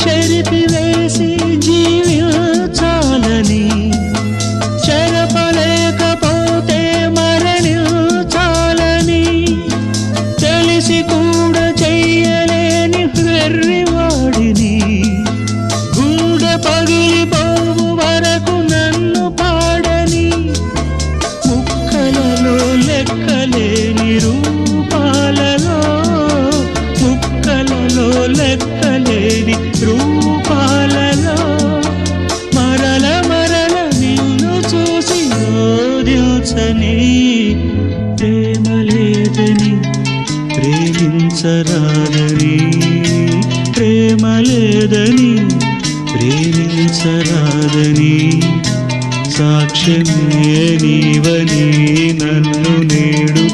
చెరిపివేసి జీవించాలని, చెరపలేకపోతే మరణించాలని, తెలిసి కూడా చెయ్యలేని వెర్రివాడిని, గుండె పగిలిపోవు వరకు నన్ను పాడని, ముక్కలలో లెక్కలేని రూపాలలో, ముక్కలలో లెక్కలేని రూపాలలో మరల మరల నిన్ను చూసి రోదించని, ప్రేమ లేదని ప్రేమించరాదని, ప్రేమ లేదని ప్రేమించరాదని, సాక్ష్యమే నీవని నన్ను నేడు